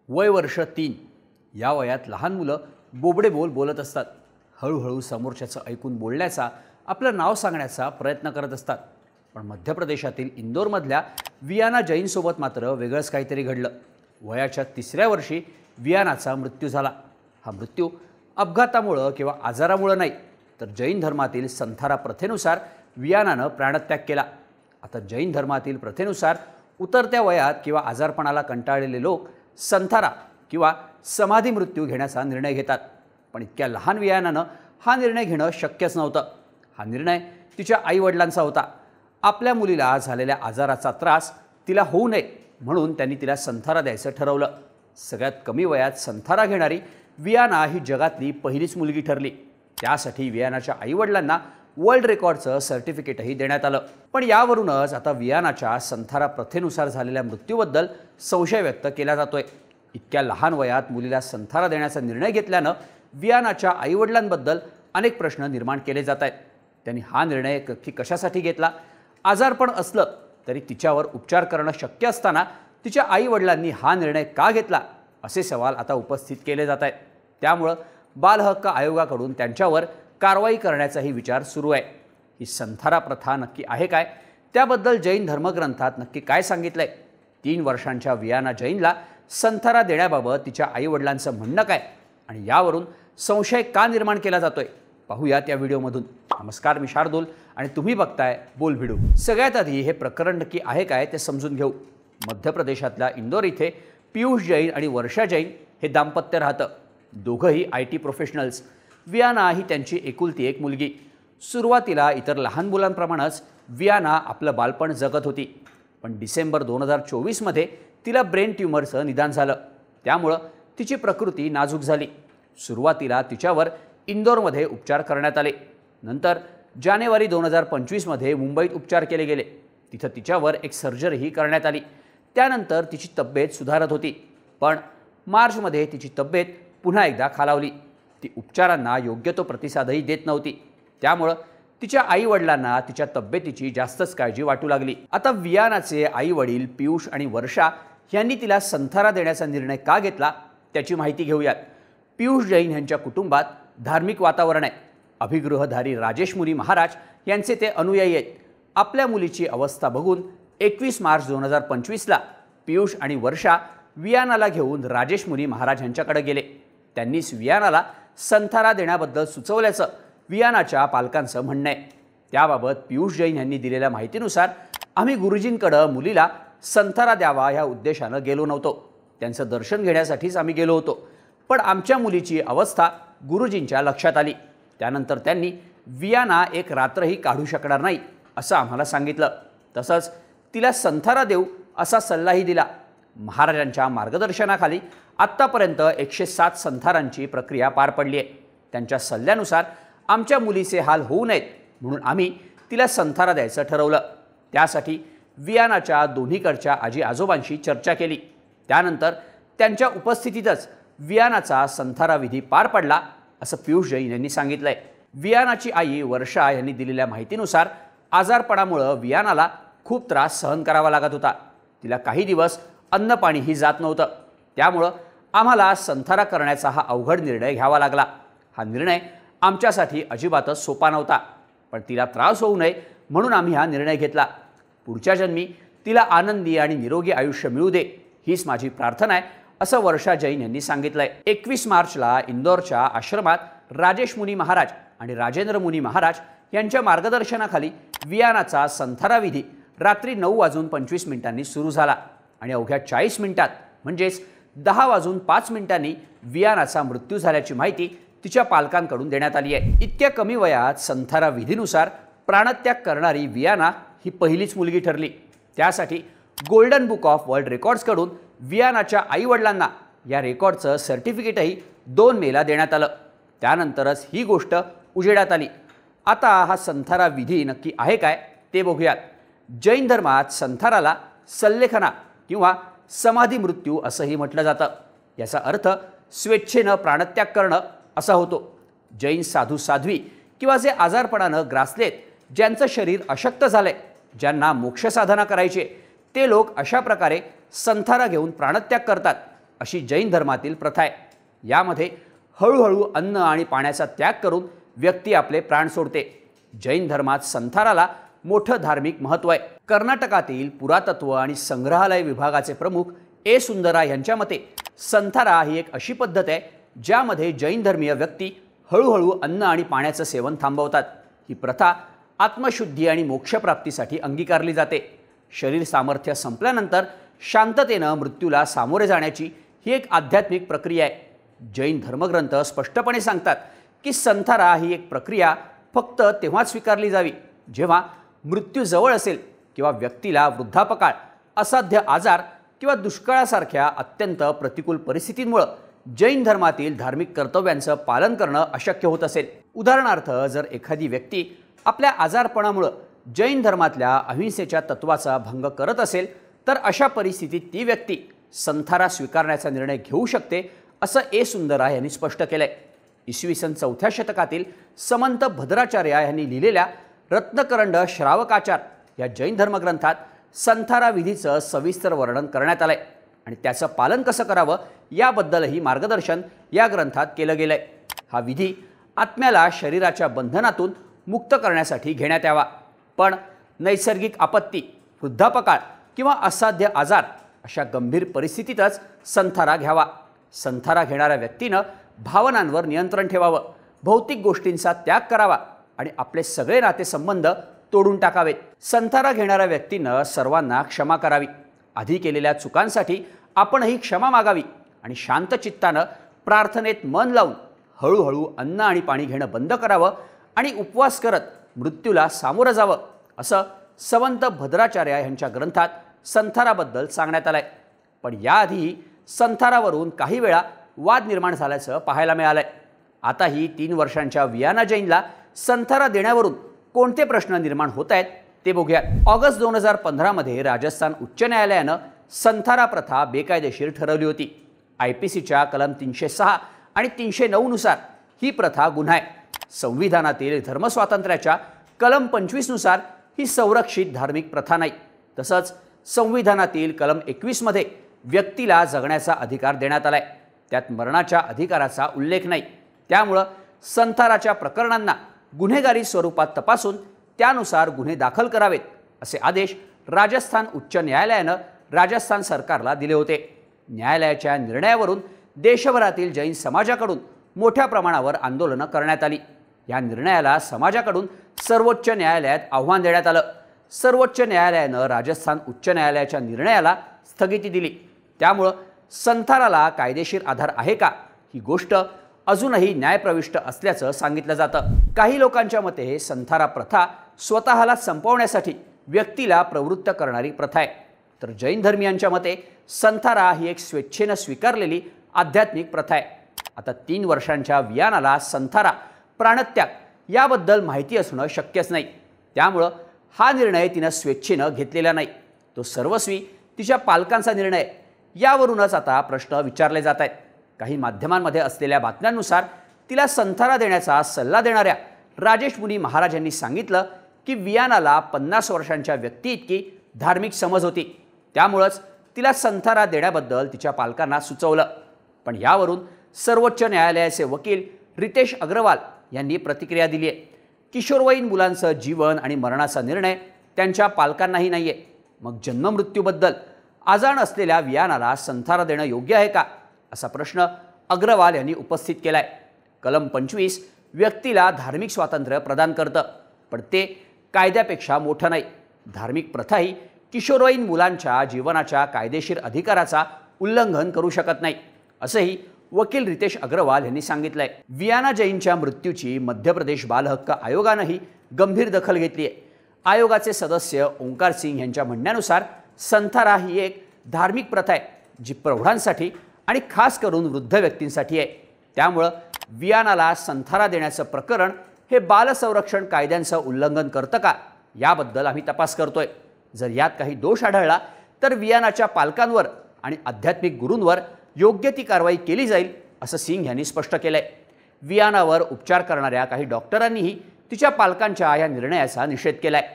वय वर्ष 3 या वयात लहान मुलं बोबडे बोल बोलत असतात. हळूहळू समोरच्याचं ऐकून बोलण्याचा, आपलं नाव सांगण्याचा प्रयत्न करत असतात. पण मध्य प्रदेशातील इंदोरमधल्या वियाना जैनसोबत मात्र वेगळंच काहीतरी घडलं. वयाच्या 3ऱ्या वर्षी वियानाचा मृत्यू झाला. हा मृत्यू अपघातामुळं किंवा आजारामुळं नाही, तर जैन धर्मातील संथारा प्रथेनुसार वियानानं प्राणत्याग केला. आता जैन धर्मातील प्रथेनुसार उतरत्या वयात किंवा आजारपणाला कंटाळलेले लोक संथारा किंवा समाधी मृत्यू घेण्याचा निर्णय घेतात. पण इतक्या लहान वियानानं हा निर्णय घेणं शक्यच नव्हतं. हा निर्णय तिच्या आईवडिलांचा होता. आपल्या मुलीला झालेल्या आजाराचा त्रास तिला होऊ नये म्हणून त्यांनी तिला संथारा द्यायचं ठरवलं. सगळ्यात कमी वयात संथारा घेणारी वियाना ही जगातली पहिलीच मुलगी ठरली. त्यासाठी वियानाच्या आईवडिलांना वर्ल्ड रेकॉर्डचं सर्टिफिकेटही देण्यात आलं. पण यावरूनच आता वियानाच्या संथारा प्रथेनुसार झालेल्या मृत्यूबद्दल संशय व्यक्त केला जातोय. इतक्या लहान वयात मुलीला संथारा देण्याचा निर्णय घेतल्यानं वियानाच्या आईवडिलांबद्दल अनेक प्रश्न निर्माण केले जात आहेत. त्यांनी हा निर्णय नक्की कशासाठी घेतला? आजारपण असलं तरी तिच्यावर उपचार करणं शक्य असताना तिच्या आईवडिलांनी हा निर्णय का घेतला, असे सवाल आता उपस्थित केले जात आहेत. त्यामुळं बालहक्क आयोगाकडून त्यांच्यावर कारवाई करण्याचाही विचार सुरू आहे. ही संथारा प्रथा नक्की आहे काय? त्याबद्दल जैन धर्मग्रंथात नक्की काय सांगितलंय? 3 वर्षांच्या वियाना जैनला संथारा देण्याबाबत तिच्या आईवडिलांचं म्हणणं काय आणि यावरून संशय का निर्माण केला जातोय, पाहूयात या व्हिडिओमधून. नमस्कार, मी शार्दूल आणि तुम्ही बघताय बोल व्हिडिओ. सगळ्यात आधी हे प्रकरण नक्की आहे काय ते समजून घेऊ. मध्य प्रदेशातल्या इंदोर इथे पियुष जैन आणि वर्षा जैन हे दाम्पत्य राहतं. दोघंही IT प्रोफेशनल्स. वियाना ही त्यांची एकुलती एक मुलगी. सुरुवातीला इतर लहान मुलांप्रमाणेच वियाना आपलं बालपण जगत होती. पण डिसेंबर 2024मध्ये तिला ब्रेन ट्यूमरचं निदान झालं. त्यामुळं तिची प्रकृती नाजूक झाली. सुरुवातीला तिच्यावर इंदोरमध्ये उपचार करण्यात आले. नंतर जानेवारी 2025मध्ये मुंबईत उपचार केले गेले. तिथं तिच्यावर एक सर्जरीही करण्यात आली. त्यानंतर तिची तब्येत सुधारत होती. पण मार्चमध्ये तिची तब्येत पुन्हा एकदा खालावली. ती उपचारांना योग्य तो प्रतिसादही देत नव्हती. त्यामुळं तिच्या आईवडिलांना तिच्या तब्येतीची जास्तच काळजी वाटू लागली. आता वियानाचे आईवडील पियुष आणि वर्षा यांनी तिला संथारा देण्याचा निर्णय का घेतला त्याची माहिती घेऊयात. पियुष जैन यांच्या कुटुंबात धार्मिक वातावरण आहे. अभिगृहधारी राजेश मुनी महाराज यांचे ते अनुयायी आहेत. आपल्या मुलीची अवस्था बघून 21 मार्च 2025ला पियुष आणि वर्षा वियानाला घेऊन राजेश मुनी महाराज यांच्याकडे गेले. त्यांनीच वियानाला संथारा देण्याबद्दल सुचवल्याचं वियानाच्या पालकांचं म्हणणं आहे. त्याबाबत पियुष जैन यांनी दिलेल्या माहितीनुसार आम्ही गुरुजींकडे मुलीला संथारा द्यावा ह्या उद्देशानं गेलो नव्हतो. त्यांचं दर्शन घेण्यासाठीच आम्ही गेलो होतो. पण आमच्या मुलीची अवस्था गुरुजींच्या लक्षात आली. त्यानंतर त्यांनी वियाना एक रात्रही काढू शकणार नाही असं आम्हाला सांगितलं. तसंच तिला संथारा देऊ असा सल्लाही दिला. महाराजांच्या मार्गदर्शनाखाली आत्तापर्यंत 107 संथारांची प्रक्रिया पार पडली आहे. त्यांच्या सल्ल्यानुसार आमच्या मुलीचे हाल होऊ नयेत म्हणून आम्ही तिला संथारा द्यायचं ठरवलं. त्यासाठी वियानाच्या दोन्हीकडच्या आजी आजोबांशी चर्चा केली. त्यानंतर त्यांच्या उपस्थितीतच वियानाचा संथारा विधी पार पडला असं पियुष जैन यांनी सांगितलंय. वियानाची आई वर्षा यांनी दिलेल्या माहितीनुसार आजारपणामुळं वियानाला खूप त्रास सहन करावा लागत होता. तिला काही दिवस अन्न पाणीही जात नव्हतं. त्यामुळं आम्हाला संथारा करण्याचा हा अवघड निर्णय घ्यावा लागला. हा निर्णय आमच्यासाठी अजिबातच सोपा नव्हता. पण तिला त्रास होऊ नये म्हणून आम्ही हा निर्णय घेतला. पुढच्या जन्मी तिला आनंदी आणि निरोगी आयुष्य मिळू दे हीच माझी प्रार्थना आहे असं वर्षा जैन यांनी सांगितलंय. 21 मार्चला इंदोरच्या आश्रमात राजेश मुनी महाराज आणि राजेंद्र मुनी महाराज यांच्या मार्गदर्शनाखाली वियानाचा संथारा विधी रात्री 9:25 सुरू झाला आणि अवघ्या 40 मिनिटात म्हणजेच 10:05 वियानाचा मृत्यू झाल्याची माहिती तिच्या पालकांकडून देण्यात आली आहे. इतक्या कमी वयात संथारा विधीनुसार प्राणत्याग करणारी वियाना ही पहिलीच मुलगी ठरली. त्यासाठी गोल्डन बुक ऑफ वर्ल्ड रेकॉर्ड्सकडून वियानाच्या आईवडिलांना या रेकॉर्डचं सर्टिफिकेटही 2 मेला देण्यात आलं. त्यानंतरच ही गोष्ट उजेडात आली. आता हा संथारा विधी नक्की आहे काय ते बघूयात. जैन धर्मात संथाराला सल्लेखना किंवा समाधी मृत्यू असंही म्हटलं जातं. याचा अर्थ स्वेच्छेनं प्राणत्याग करणं असा होतो. जैन साधू साध्वी किंवा जे आजारपणानं ग्रासलेत, ज्यांचं शरीर अशक्त झालंय, ज्यांना मोक्ष साधना करायची, ते लोक अशा प्रकारे संथारा घेऊन प्राणत्याग करतात अशी जैन धर्मातील प्रथा आहे। यामध्ये हळूहळू अन्न आणि पाण्याचा त्याग करून व्यक्ती आपले प्राण सोडते। जैन धर्मात संथाराला मोठं धार्मिक महत्त्व आहे। कर्नाटकातील पुरातत्व आणि संग्रहालय विभागाचे प्रमुख ए सुंदरा यांच्या मते संथारा ही एक अशी पद्धत आहे ज्यामध्ये जैन धर्मीय व्यक्ती हळूहळू अन्न आणि पाण्याचं सेवन थांबवतात। ही प्रथा आत्मशुद्धी आणि मोक्षप्राप्तीसाठी अंगीकारली जाते। शरीर सामर्थ्य संपल्यानंतर शांततेनं मृत्यूला सामोरे जाण्याची ही एक आध्यात्मिक प्रक्रिया आहे। जैन धर्मग्रंथ स्पष्टपणे सांगतात की संथारा ही एक प्रक्रिया फक्त तेव्हाच स्वीकारली जावी जेव्हा मृत्यू जवळ असेल किंवा व्यक्तीला वृद्धापकाळ, असाध्य आजार किंवा दुष्काळासारख्या अत्यंत प्रतिकूल परिस्थितींमुळे जैन धर्मातील धार्मिक कर्तव्यांचं पालन करणं अशक्य होत असेल। उदाहरणार्थ, जर एखादी व्यक्ती आपल्या आजारपणामुळे जैन धर्मातल्या अहिंसेच्या तत्वाचा भंग करत असेल तर अशा परिस्थितीत ती व्यक्ती संथारा स्वीकारण्याचा निर्णय घेऊ शकते, असं ए सुंदरा यांनी स्पष्ट केलंय। इसवी सन 4थ्या शतकातील समंत भद्राचार्य यांनी लिहिलेल्या रत्नकरंड श्रावकाचार या जैन धर्मग्रंथात संथारा विधीचं सविस्तर वर्णन करण्यात आलंय आणि त्याचं पालन कसं करावं याबद्दलही मार्गदर्शन या ग्रंथात केलं गेलंय। हा विधी आत्म्याला शरीराच्या बंधनातून मुक्त करण्यासाठी घेण्यात यावा, पण नैसर्गिक आपत्ती, वृद्धापकाळ किंवा असाध्य आजार अशा गंभीर परिस्थितीतच संथारा घ्यावा। संथारा घेणाऱ्या व्यक्तीनं भावनांवर नियंत्रण ठेवावं, भौतिक गोष्टींचा त्याग करावा आणि आपले सगळे नातेसंबंध तोडून टाकावेत। संथारा घेणाऱ्या व्यक्तीनं सर्वांना क्षमा करावी, आधी केलेल्या चुकांसाठी आपणही क्षमा मागावी आणि शांत चित्तानं प्रार्थनेत मन लावून हळूहळू अन्न आणि पाणी घेणं बंद करावं आणि उपवास करत मृत्यूला सामोरं जावं, असं समंत भद्राचार्य यांच्या ग्रंथात संथाराबद्दल सांगण्यात आलंय। पण याआधीही संथारावरून काही वेळा वाद निर्माण झाल्याचं पाहायला मिळालंय। आताही 3 वर्षांच्या वियाना जैनला संथारा देण्यावरून कोणते प्रश्न निर्माण होत आहेत ते बघूयात। ऑगस्ट 2015 मध्ये राजस्थान उच्च न्यायालयानं संथारा प्रथा बेकायदेशीर ठरवली होती। IPCच्या कलम 306 आणि 309 नुसार ही प्रथा गुन्हा आहे। संविधानातील धर्मस्वातंत्र्याच्या कलम 25 नुसार ही संरक्षित धार्मिक प्रथा नाही। तसंच संविधानातील कलम 21 मध्ये व्यक्तीला जगण्याचा अधिकार देण्यात आलाय, त्यात मरणाच्या अधिकाराचा उल्लेख नाही। त्यामुळे संथाराच्या प्रकरणांना गुन्हेगारी स्वरूपात तपासून त्यानुसार गुन्हे दाखल करावेत असे आदेश राजस्थान उच्च न्यायालयानं राजस्थान सरकारला दिले होते। न्यायालयाच्या निर्णयावरून देशभरातील जैन समाजाकडून मोठ्या प्रमाणावर आंदोलनं करण्यात आली। या निर्णयाला समाजाकडून सर्वोच्च न्यायालयात आव्हान देण्यात आलं। सर्वोच्च न्यायालयानं राजस्थान उच्च न्यायालयाच्या निर्णयाला स्थगिती दिली। त्यामुळे संथाराला कायदेशीर आधार आहे का ही गोष्ट अजूनही न्यायप्रविष्ट असल्याचं सांगितलं जातं। काही लोकांच्या मते संथारा प्रथा स्वतःला संपवण्यासाठी व्यक्तीला प्रवृत्त करणारी प्रथा आहे, तर जैन धर्मियांच्या मते संथारा ही एक स्वेच्छेनं स्वीकारलेली आध्यात्मिक प्रथा आहे। आता 3 वर्षांच्या वियानाला संथारा, प्राणत्याग याबद्दल माहिती असणं शक्यच नाही। त्यामुळं हा निर्णय तिनं स्वेच्छेनं घेतलेला नाही, तो सर्वस्वी तिच्या पालकांचा निर्णय। यावरूनच आता प्रश्न विचारले जात आहेत। काही माध्यमांमध्ये असलेल्या बातम्यांनुसार तिला संथारा देण्याचा सल्ला देणाऱ्या राजेश मुनी महाराज यांनी सांगितलं की वियानाला 50 वर्षांच्या व्यक्ती इतकी धार्मिक समज होती, त्यामुळंच तिला संथारा देण्याबद्दल तिच्या पालकांना सुचवलं। पण यावरून सर्वोच्च न्यायालयाचे वकील रितेश अग्रवाल यांनी प्रतिक्रिया दिली आहे। किशोरवयीन मुलांचं जीवन आणि मरणाचा निर्णय त्यांच्या पालकांनाही नाही आहे, मग जन्ममृत्यूबद्दल आजाण असलेल्या वियानाला संथारा देणं योग्य आहे का, असा प्रश्न अग्रवाल यांनी उपस्थित केलाय। कलम 25 व्यक्तीला धार्मिक स्वातंत्र्य प्रदान करतं, पण ते कायद्यापेक्षा मोठं नाही। धार्मिक प्रथाही किशोरवयीन मुलांच्या जीवनाच्या कायदेशीर अधिकाराचा उल्लंघन करू शकत नाही, असंही वकील रितेश अग्रवाल यांनी सांगितलंय। वियाना जैनच्या मृत्यूची मध्य प्रदेश बाल हक्क आयोगानंही गंभीर दखल घेतली आहे। आयोगाचे सदस्य ओंकार सिंग यांच्या म्हणण्यानुसार संथारा ही एक धार्मिक प्रथा आहे जी प्रौढांसाठी आणि खास करून वृद्ध व्यक्तींसाठी आहे। त्यामुळे वियानाला संथारा देण्याचं प्रकरण हे बाल संरक्षण कायद्यांचं उल्लंघन करतं का याबद्दल आम्ही तपास करतोय। जर यात काही दोष आढळला तर वियानाच्या पालकांवर आणि आध्यात्मिक गुरूंवर योग्य ती कारवाई केली जाईल, असं सिंग यांनी स्पष्ट केलंय। वियानावर उपचार करणाऱ्या काही डॉक्टरांनीही तिच्या पालकांच्या या निर्णयाचा निषेध केलाय।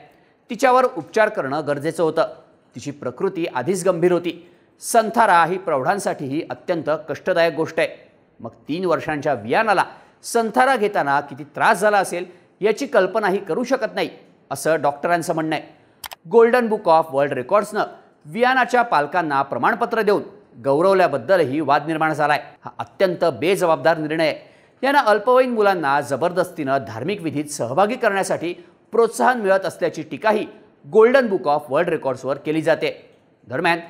तिच्यावर उपचार करणं गरजेचं होतं, तिची प्रकृती आधीच गंभीर होती। संथारा ही प्रौढांसाठीही अत्यंत कष्टदायक गोष्ट आहे. मग 3 वर्षांच्या वियानाला संथारा घेताना किती त्रास झाला असेल याची कल्पनाही करू शकत नाही, असं डॉक्टरांचं म्हणणं आहे. गोल्डन बुक ऑफ वर्ल्ड रेकॉर्ड्सनं वियानाच्या पालकांना प्रमाणपत्र देऊन गौरवल्याबद्दलही वाद निर्माण झालाय. हा अत्यंत बेजबाबदार निर्णय आहे. यानं अल्पवयीन मुलांना जबरदस्तीनं धार्मिक विधीत सहभागी करण्यासाठी प्रोत्साहन मिळत असल्याची टीकाही गोल्डन बुक ऑफ वर्ल्ड रेकॉर्ड्सवर केली जाते. दरम्यान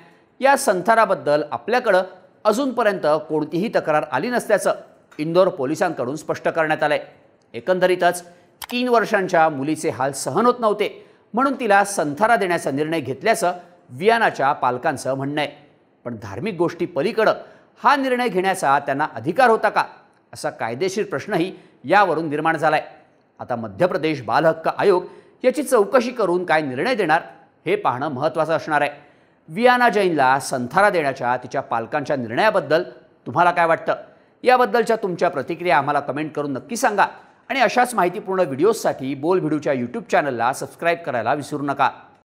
या संथाराबद्दल आपल्याकडं अजूनपर्यंत कोणतीही तक्रार आली नसल्याचं इंदोर पोलिसांकडून स्पष्ट करण्यात आलंय. एकंदरीतच 3 वर्षांच्या मुलीचे हाल सहन होत नव्हते म्हणून तिला संथारा देण्याचा निर्णय घेतल्याचं वियानाच्या पालकांचं म्हणणं आहे. पण धार्मिक गोष्टी पलीकडं हा निर्णय घेण्याचा त्यांना अधिकार होता का, असा कायदेशीर प्रश्नही यावरून निर्माण झालाय. आता मध्य प्रदेश बाल हक्क आयोग याची चौकशी करून काय निर्णय देणार हे पाहणं महत्त्वाचं असणार आहे. वियाना जैनला संथारा देण्याच्या तिच्या पालकांच्या निर्णयाबद्दल तुम्हाला काय वाटतं? याबद्दलच्या तुमच्या प्रतिक्रिया आम्हाला कमेंट करून नक्की सांगा आणि अशाच माहितीपूर्ण व्हिडिओजसाठी बोल भिडूच्या यूट्यूब चॅनलला सबस्क्राईब करायला विसरू नका.